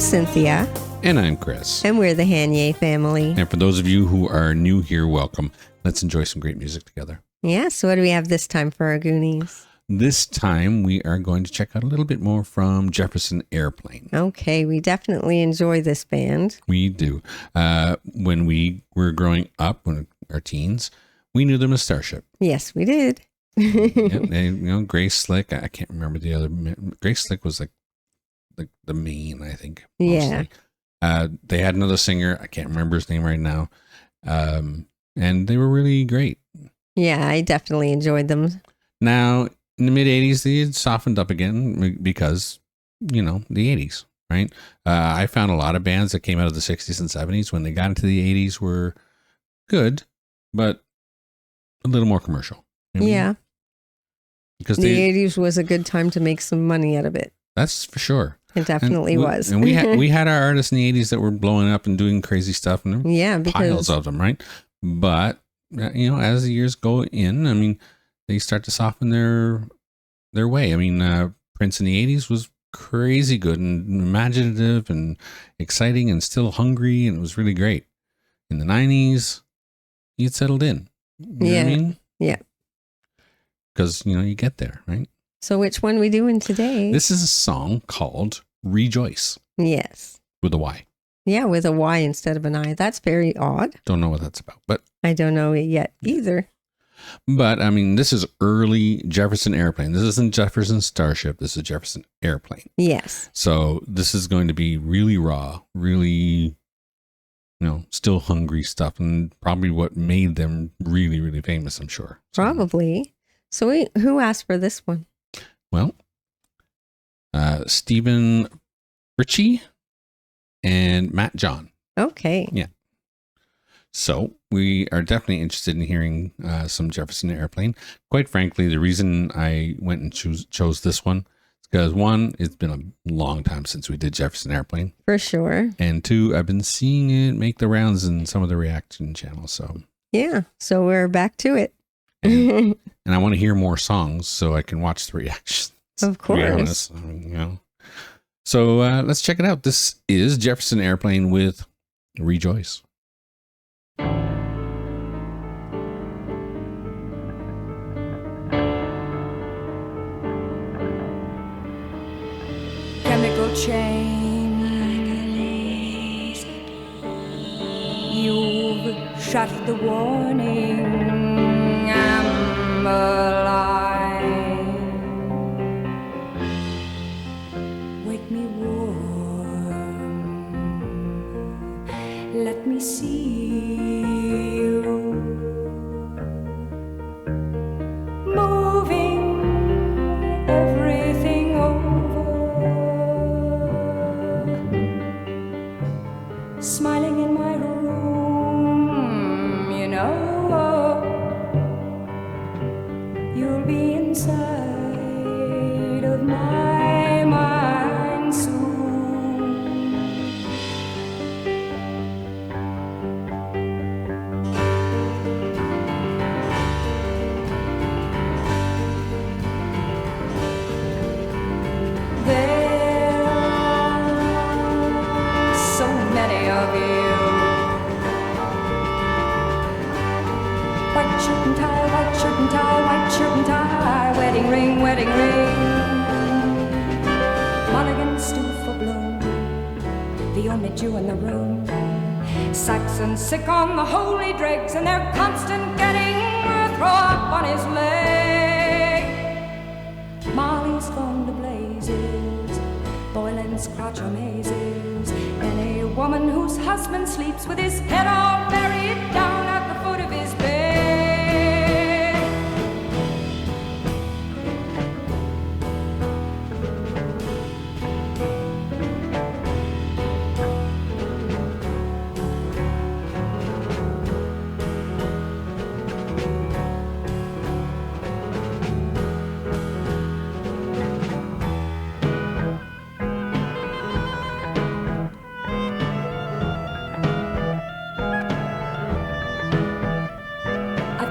Cynthia. And I'm Chris. And we're the Hanye family. And for those of you who are new here, welcome. Let's enjoy some great music together. Yeah, so what do we have this time for our Goonies? This time we are going to check out a little bit more from Jefferson Airplane. Okay, we definitely enjoy this band. We do. When we were growing up, when our teens, we knew them as Starship. Yes, we did. Grace Slick. I can't remember the other. Grace Slick was like the main, I think. Mostly. Yeah. They had another singer. I can't remember his name right now. And they were really great. Yeah, I definitely enjoyed them. Now, in the mid 80s, they had softened up again because, the 80s, right? I found a lot of bands that came out of the 60s and 70s when they got into the 80s were good, but a little more commercial. Yeah. Because the 80s was a good time to make some money out of it. That's for sure. It definitely was. And we had our artists in the 80s that were blowing up and doing crazy stuff, and there were piles of them, right? But as the years go in, they start to soften their way. Prince in the 80s was crazy good and imaginative and exciting and still hungry, and it was really great. In the 90s, he had settled in. You know what I mean? Yeah. Because, you get there, right? So which one are we doing today? This is a song called Rejoyce. Yes. With a Y. Yeah, with a Y instead of an I. That's very odd. Don't know what that's about, but I don't know it yet either. But, this is early Jefferson Airplane. This isn't Jefferson Starship. This is Jefferson Airplane. Yes. So this is going to be really raw, really, still hungry stuff, and probably what made them really, really famous, I'm sure. Probably. So who asked for this one? Well, Stephen Ritchie and Matt John. Okay. Yeah. So we are definitely interested in hearing some Jefferson Airplane. Quite frankly, the reason I went and chose this one is because, one, it's been a long time since we did Jefferson Airplane. For sure. And two, I've been seeing it make the rounds in some of the reaction channels. So yeah, so we're back to it. And I want to hear more songs so I can watch the reactions. Of course. To be honest, So let's check it out. This is Jefferson Airplane with Rejoice. Chemical chains, you've shut the warning. I'm alive. Wake me warm. Let me see you moving everything over, smiling in my room, you'll be inside of my mind soon. There are so many of you. White shirt and tie, white shirt and tie, white shirt and tie, wedding ring, wedding ring. Mulligan stew for bloom, the only Jew in the room. Saxon sick on the holy dregs, and they're constant getting throw up on his leg. Molly's gone to blazes, Boylan's crotch amazes. Any woman whose husband sleeps with his head all buried down at the foot of his bed.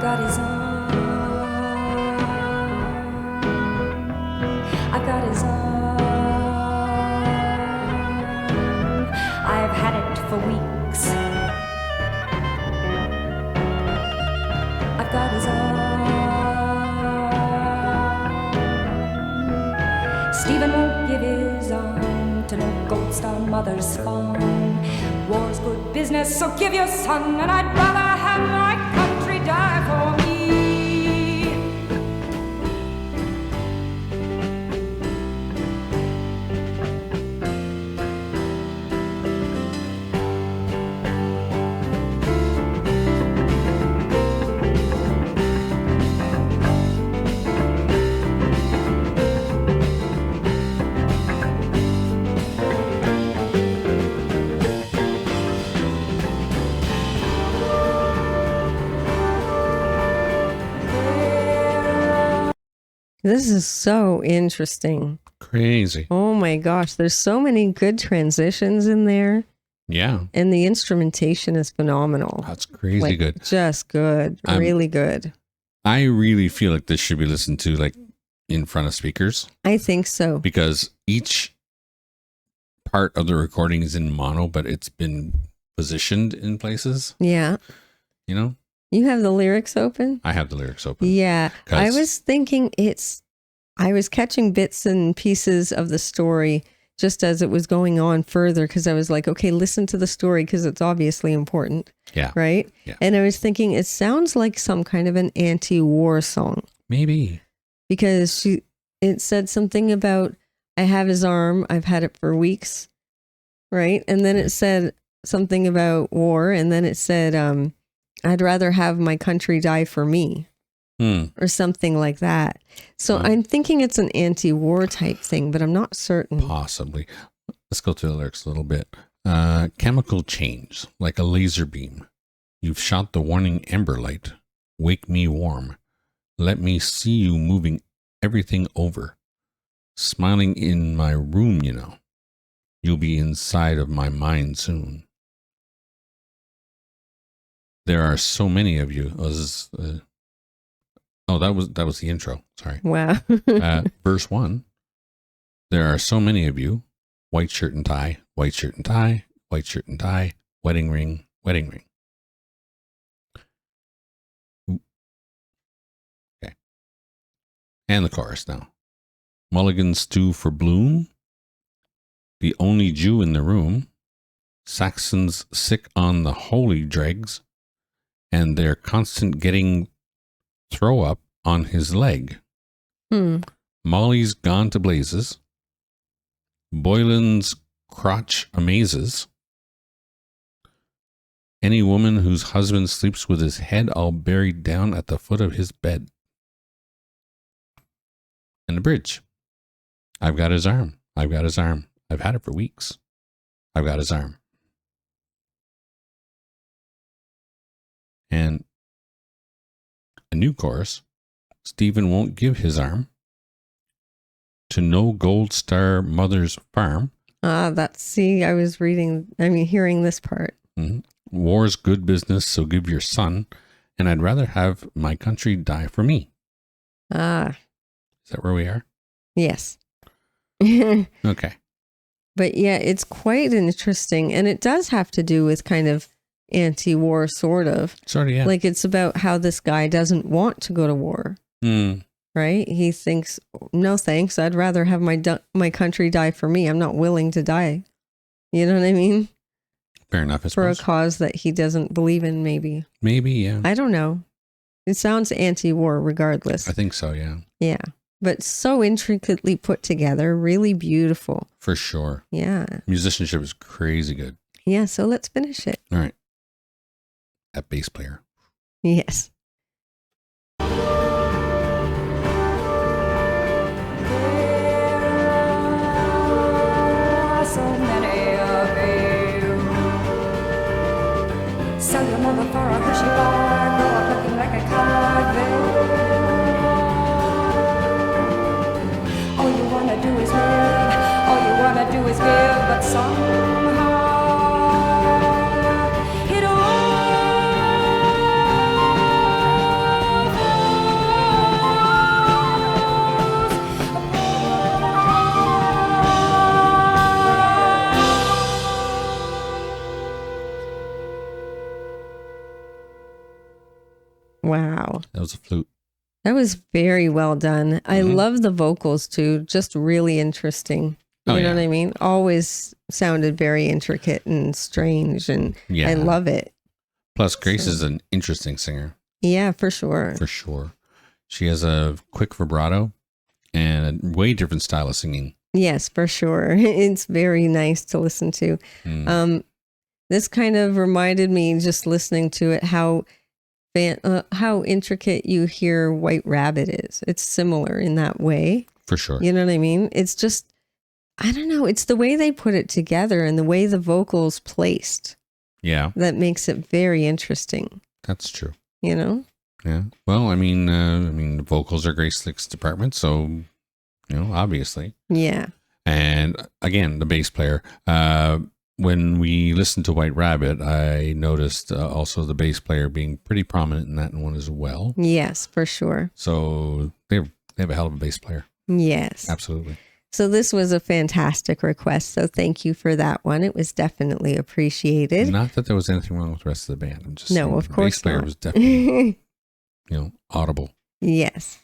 Got his arm, I've got his arm. got his arm. Stephen won't give his arm to no Gold Star mother's farm. War's good business, so give your son, and I'd rather have my country die for me. This is so interesting. Crazy. Oh my gosh. There's so many good transitions in there. Yeah. And the instrumentation is phenomenal. That's crazy good. Just good. Really good. I really feel like this should be listened to like in front of speakers. I think so. Because each part of the recording is in mono, but it's been positioned in places. Yeah. You know? You have the lyrics open? I have the lyrics open. Yeah. I was thinking I was catching bits and pieces of the story just as it was going on further, because I was like, okay, listen to the story because it's obviously important. Yeah. Right? Yeah. And I was thinking it sounds like some kind of an anti-war song. Maybe. Because it said something about, I have his arm, I've had it for weeks. Right? And then it said something about war, and then it said, I'd rather have my country die for me, or something like that. So I'm thinking it's an anti-war type thing, but I'm not certain. Possibly. Let's go to the lyrics a little bit. Chemical change, like a laser beam. You've shot the warning ember light. Wake me warm. Let me see you moving everything over. Smiling in my room, you know. You'll be inside of my mind soon. There are so many of you. That was the intro. Sorry. Wow. Verse 1. There are so many of you. White shirt and tie, white shirt and tie, white shirt and tie, wedding ring, wedding ring. Ooh. Okay. And the chorus now. Mulligan stew for Bloom. The only Jew in the room. Saxons sick on the holy dregs. And their constant getting throw up on his leg. Molly's gone to blazes. Boylan's crotch amazes. Any woman whose husband sleeps with his head all buried down at the foot of his bed. And the bridge. I've got his arm. I've got his arm. I've had it for weeks. I've got his arm. And a new chorus. Stephen won't give his arm to no Gold Star mother's farm. I was hearing this part. Mm-hmm. War's good business, so give your son, and I'd rather have my country die for me. Is that where we are? Yes. Okay. But yeah, it's quite interesting, and it does have to do with kind of anti-war, sort of. Sort of, yeah. Like it's about how this guy doesn't want to go to war. Right? He thinks, no thanks, I'd rather have my country die for me. I'm not willing to die. You know what I mean? Fair enough, I For a suppose. cause that he doesn't believe in, maybe. Maybe, yeah. I don't know. It sounds anti-war regardless. I think so, yeah. Yeah. But so intricately put together, really beautiful. For sure. Yeah. Musicianship is crazy good. Yeah, so let's finish it. All right. That bass player. Yes. So many of you sell your mother for a Hershey bar, grow up looking like a convict. All you wanna do is live, all you wanna do is give, but somehow it Wow. That was a flute. That was very well done. I love the vocals too. Just really interesting. You know what I mean? Always sounded very intricate and strange, and I love it. Plus, Grace is an interesting singer. Yeah, for sure. For sure. She has a quick vibrato and a way different style of singing. Yes, for sure. It's very nice to listen to. This kind of reminded me, just listening to it, how intricate you hear White Rabbit is. It's similar in that way. For sure. You know what I mean? It's just, I don't know. It's the way they put it together and the way the vocals placed. Yeah. That makes it very interesting. That's true. You know? Yeah. Well, I mean, the vocals are Grace Slick's department, so, obviously. Yeah. And again, the bass player. When we listened to White Rabbit, I noticed also the bass player being pretty prominent in that one as well. Yes, for sure. So they have a hell of a bass player. Yes. Absolutely. So this was a fantastic request. So thank you for that one. It was definitely appreciated. Not that there was anything wrong with the rest of the band. I'm just saying of course the bass player not. was definitely, audible. Yes.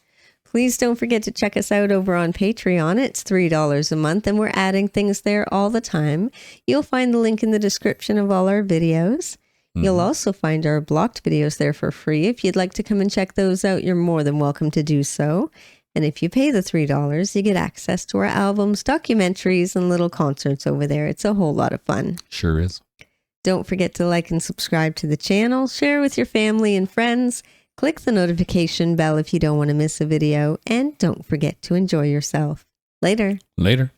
Please don't forget to check us out over on Patreon. It's $3 a month, and we're adding things there all the time. You'll find the link in the description of all our videos. You'll also find our blocked videos there for free. If you'd like to come and check those out, you're more than welcome to do so. And if you pay the $3, you get access to our albums, documentaries, and little concerts over there. It's a whole lot of fun. Sure is. Don't forget to like and subscribe to the channel. Share with your family and friends. Click the notification bell if you don't want to miss a video. And don't forget to enjoy yourself. Later. Later.